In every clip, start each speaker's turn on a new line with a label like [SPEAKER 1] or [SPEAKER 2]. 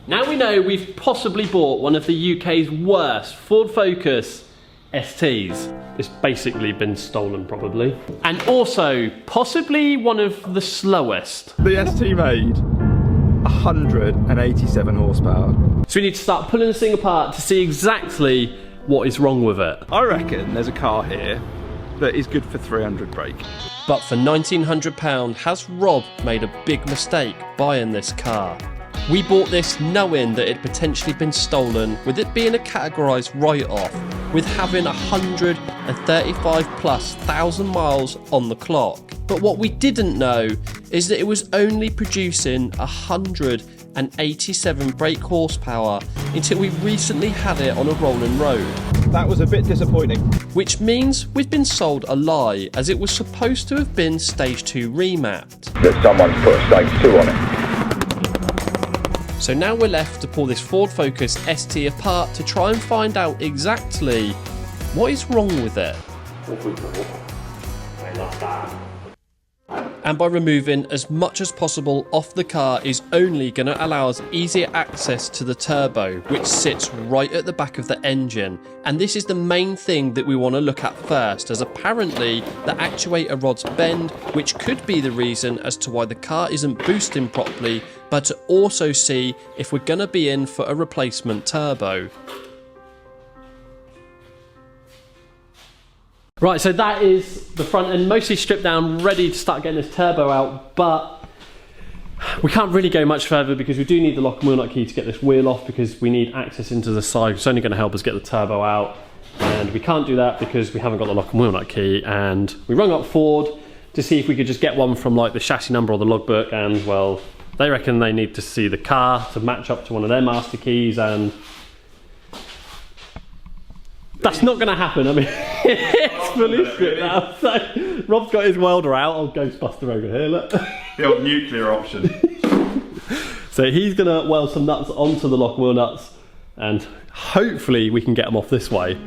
[SPEAKER 1] Now we know we've possibly bought one of the UK's worst Ford Focus STs. It's basically been stolen probably. And also, possibly one of the slowest.
[SPEAKER 2] The ST made 187 horsepower.
[SPEAKER 1] So we need to start pulling this thing apart to see exactly what is wrong with it.
[SPEAKER 2] I reckon there's a car here that is good for 300 brake.
[SPEAKER 1] But for £1,900, has Rob made a big mistake buying this car? We bought this knowing that it had potentially been stolen, with it being a categorised write-off, with having 135,000+ miles on the clock. But what we didn't know is that it was only producing 187 brake horsepower until we recently had it on a rolling road.
[SPEAKER 2] That was a bit disappointing.
[SPEAKER 1] Which means we've been sold a lie, as it was supposed to have been Stage 2 remapped.
[SPEAKER 3] That someone put a Stage 2 on it.
[SPEAKER 1] So now we're left to pull this Ford Focus ST apart to try and find out exactly what is wrong with it. And by removing as much as possible off the car is only going to allow us easier access to the turbo, which sits right at the back of the engine. And this is the main thing that we want to look at first, as apparently the actuator rods bend, which could be the reason as to why the car isn't boosting properly, but to also see if we're going to be in for a replacement turbo. Right, so that is the front end mostly stripped down, ready to start getting this turbo out, but we can't really go much further because we do need the lock and wheel nut key to get this wheel off, because we need access into the side. It's only going to help us get the turbo out, and we can't do that because we haven't got the lock and wheel nut key. And we rung up Ford to see if we could just get one from like the chassis number or the logbook, and well, they reckon they need to see the car to match up to one of their master keys, and that's not going to happen. I mean, it's fully stripped now. So Rob's got his welder out. Old Ghostbuster over here, look.
[SPEAKER 2] The old nuclear option.
[SPEAKER 1] So he's going to weld some nuts onto the lock wheel nuts, and hopefully we can get them off this way.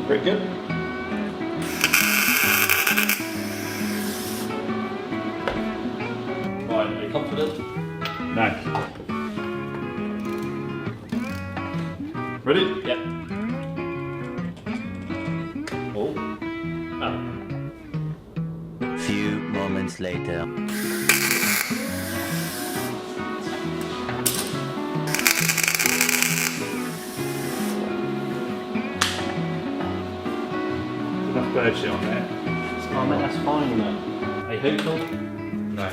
[SPEAKER 2] Pretty good.
[SPEAKER 1] Right, are you confident?
[SPEAKER 2] No. Ready?
[SPEAKER 1] Yep. Oh.
[SPEAKER 4] Few moments later.
[SPEAKER 2] Enough bird shit on there.
[SPEAKER 1] Oh mate, that's fine, isn't it? Are you hooked on?
[SPEAKER 2] No.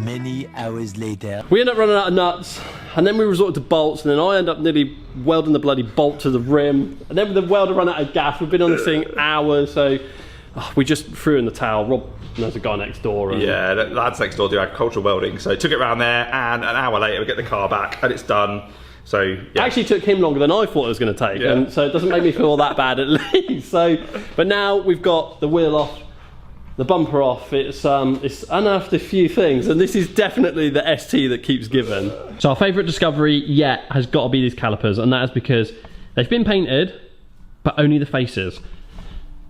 [SPEAKER 4] Many hours later.
[SPEAKER 1] We end up running out of nuts, and then we resorted to bolts, and then I end up nearly welding the bloody bolt to the rim, and then the welder ran out of gas. We've been on this thing hours, so we just threw in the towel. Rob knows a guy next door. And
[SPEAKER 2] yeah, the lads next door do agricultural welding, so took it round there, and an hour later we get the car back, and it's done. So yeah.
[SPEAKER 1] It actually took him longer than I thought it was going to take,
[SPEAKER 2] Yeah.
[SPEAKER 1] and so it doesn't make me feel that bad at least. So, but now we've got the wheel off, the bumper off. It's unearthed a few things, and this is definitely the ST that keeps giving. So our favourite discovery yet has got to be these calipers, and that is because they've been painted, but only the faces.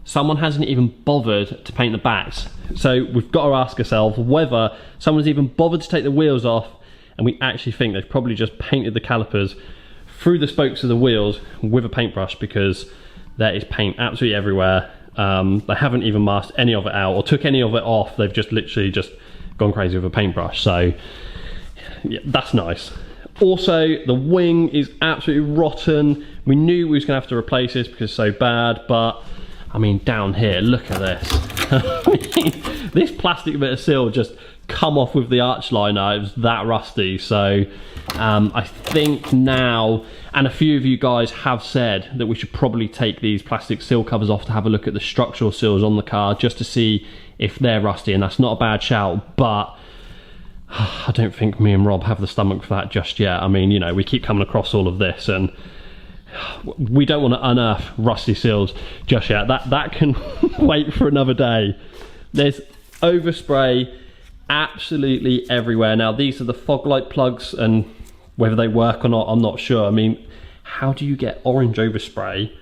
[SPEAKER 1] Someone hasn't even bothered to paint the backs. So we've got to ask ourselves whether someone's even bothered to take the wheels off, and we actually think they've probably just painted the calipers through the spokes of the wheels with a paintbrush, because there is paint absolutely everywhere. They haven't even masked any of it out or took any of it off. They've just literally just gone crazy with a paintbrush. So yeah, that's nice. Also, the wing is absolutely rotten. We knew we was gonna have to replace this because it's so bad, but I mean, down here, look at this. This plastic bit of seal just come off with the arch liner. It was that rusty. So I think now, and a few of you guys have said that we should probably take these plastic seal covers off to have a look at the structural seals on the car, just to see if they're rusty, and that's not a bad shout, but I don't think me and Rob have the stomach for that just yet. I mean, you know, we keep coming across all of this, and we don't want to unearth rusty seals just yet. That can wait for another day. There's overspray absolutely everywhere. Now these are the fog light plugs, and whether they work or not, I'm not sure. I mean, how do you get orange overspray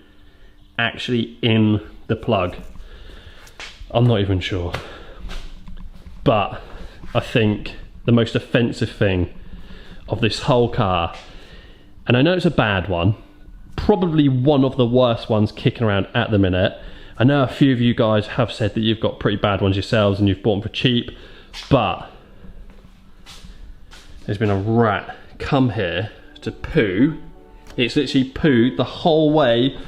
[SPEAKER 1] actually in the plug? I'm not even sure. But I think the most offensive thing of this whole car, and I know it's a bad one, probably one of the worst ones kicking around at the minute. I know a few of you guys have said that you've got pretty bad ones yourselves and you've bought them for cheap, but there's been a rat come here to poo. It's literally pooed the whole way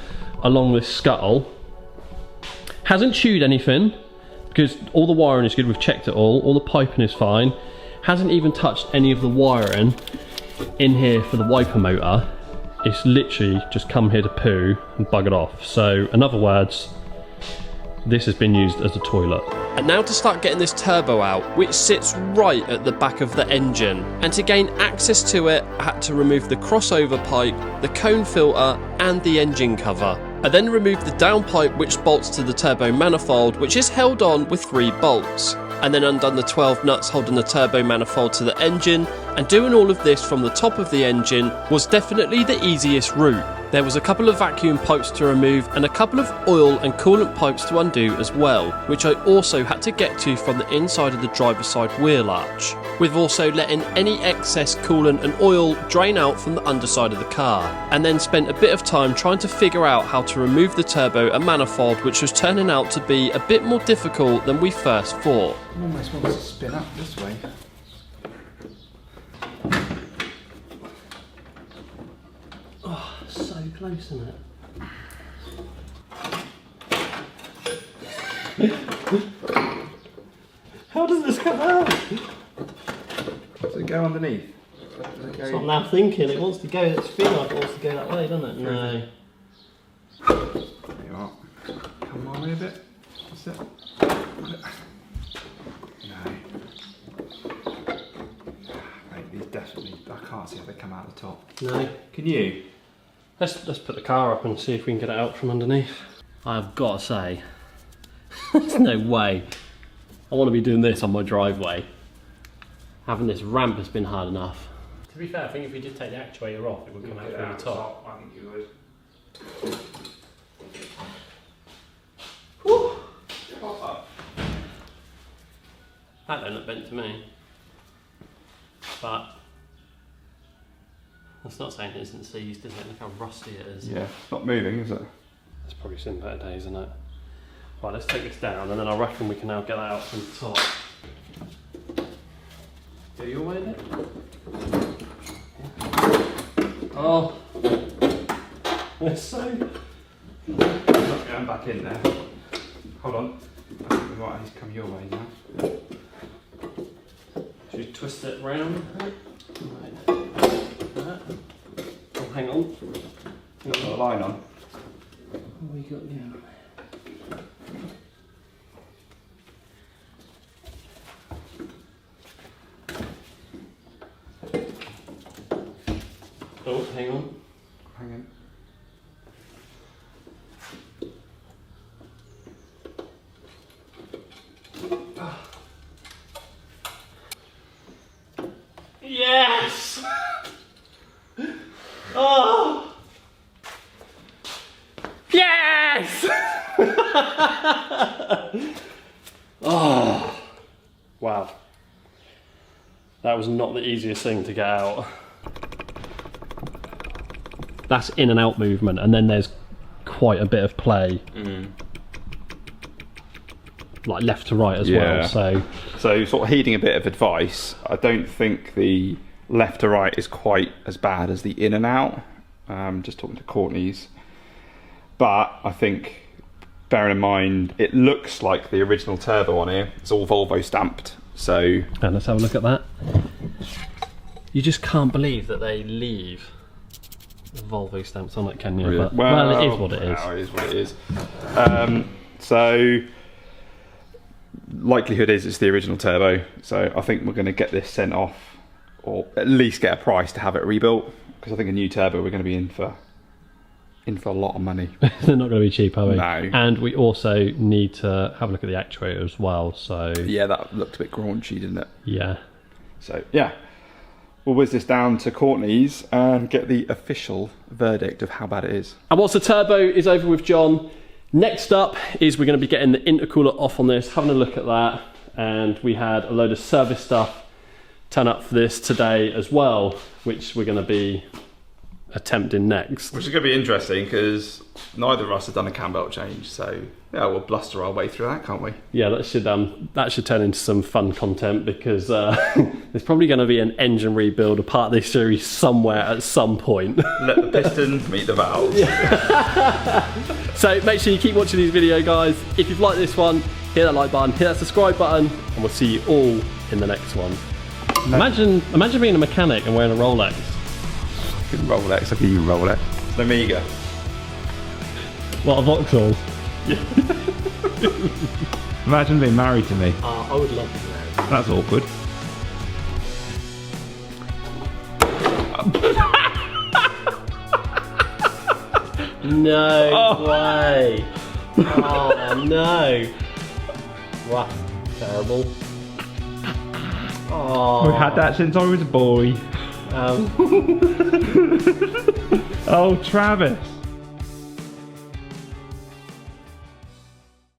[SPEAKER 1] along this scuttle. Hasn't chewed anything because all the wiring is good, we've checked it all the piping is fine. Hasn't even touched any of the wiring in here for the wiper motor. It's literally just come here to poo and buggered off. So in other words, this has been used as a toilet. And now to start getting this turbo out, which sits right at the back of the engine. And to gain access to it, I had to remove the crossover pipe, the cone filter and the engine cover. I then removed the downpipe which bolts to the turbo manifold, which is held on with 3 bolts. And then undone the 12 nuts holding the turbo manifold to the engine, and doing all of this from the top of the engine was definitely the easiest route. There was a couple of vacuum pipes to remove and a couple of oil and coolant pipes to undo as well, which I also had to get to from the inside of the driver's side wheel arch, with also letting any excess coolant and oil drain out from the underside of the car, and then spent a bit of time trying to figure out how to remove the turbo and manifold, which was turning out to be a bit more difficult than we first thought.
[SPEAKER 2] It almost wants to spin up this way.
[SPEAKER 1] Oh, so close, isn't it? How does this come out?
[SPEAKER 2] Does it go underneath?
[SPEAKER 1] That's what I'm now thinking. It wants to go, it's feeling like it wants to go that way, doesn't it? No.
[SPEAKER 2] There you are. Come on a bit. That's it. No. Mate, these definitely, I can't see if they come out the top.
[SPEAKER 1] No.
[SPEAKER 2] Can you?
[SPEAKER 1] Let's put the car up and see if we can get it out from underneath. I've got to say, there's no way I want to be doing this on my driveway. Having this ramp has been hard enough. To be fair, I think if we did take the actuator off, it would come out through the top.
[SPEAKER 2] I think you would.
[SPEAKER 1] Whew. That don't look bent to me. But that's not saying it isn't seized, is it? Look how rusty it is.
[SPEAKER 2] Yeah, it's not moving, is it?
[SPEAKER 1] It's probably seen better days, isn't it? Right, let's take this down and then I reckon we can now get that out from the top. Go your way then? Oh, it's so...
[SPEAKER 2] Not going back in there. Hold on. I think we might need to come your way now.
[SPEAKER 1] Should we twist it round? Right. That. Oh, hang on.
[SPEAKER 2] Got the line on.
[SPEAKER 1] What we got now? Oh, hang on.
[SPEAKER 2] Hang on.
[SPEAKER 1] Yes! Oh! Yes! Oh! Wow. That was not the easiest thing to get out. That's in and out movement, and then there's quite a bit of play. Like left to right as well, so
[SPEAKER 2] sort of heeding a bit of advice, I don't think the left to right is quite as bad as the in and out. Just talking to Courtney's. But I think, bearing in mind, it looks like the original turbo on here. It's all Volvo stamped, so...
[SPEAKER 1] And let's have a look at that. You just can't believe that they leave the Volvo stamps on it, can you?
[SPEAKER 2] Really?
[SPEAKER 1] But, well, it is what it is.
[SPEAKER 2] Well, it is what it is. So, likelihood is it's the original turbo, so I think we're going to get this sent off, or at least get a price to have it rebuilt, because I think a new turbo we're going to be in for in for a lot of money.
[SPEAKER 1] They're not going to be cheap, are we?
[SPEAKER 2] No.
[SPEAKER 1] And we also need to have a look at the actuator as well. So
[SPEAKER 2] Yeah, that looked a bit graunchy, didn't it?
[SPEAKER 1] yeah.
[SPEAKER 2] So yeah, we'll whiz this down to Courtney's and get the official verdict of how bad it is.
[SPEAKER 1] And whilst the turbo is over with John, next up is we're going to be getting the intercooler off on this, having a look at that, and we had a load of service stuff turn up for this today as well, which we're going to be attempting next.
[SPEAKER 2] Which is going to be interesting because neither of us have done a cam belt change, so yeah, we'll bluster our way through that, can't we?
[SPEAKER 1] Yeah, that should turn into some fun content because there's probably going to be an engine rebuild, a part of this series somewhere at some point.
[SPEAKER 2] Let the pistons meet the valves.
[SPEAKER 1] So make sure you keep watching these videos, guys. If you've liked this one, hit that like button, hit that subscribe button, and we'll see you all in the next one.
[SPEAKER 2] No.
[SPEAKER 1] Imagine being a mechanic and wearing a Rolex.
[SPEAKER 2] Fucking Rolex, I'll give you Rolex. It's an Amiga.
[SPEAKER 1] What, a Vauxhall?
[SPEAKER 5] Imagine being married to me.
[SPEAKER 1] I would love to know.
[SPEAKER 5] That's awkward.
[SPEAKER 1] No way. Oh no. Wow, terrible. Oh.
[SPEAKER 5] We've had that since I was a boy. Oh, Travis.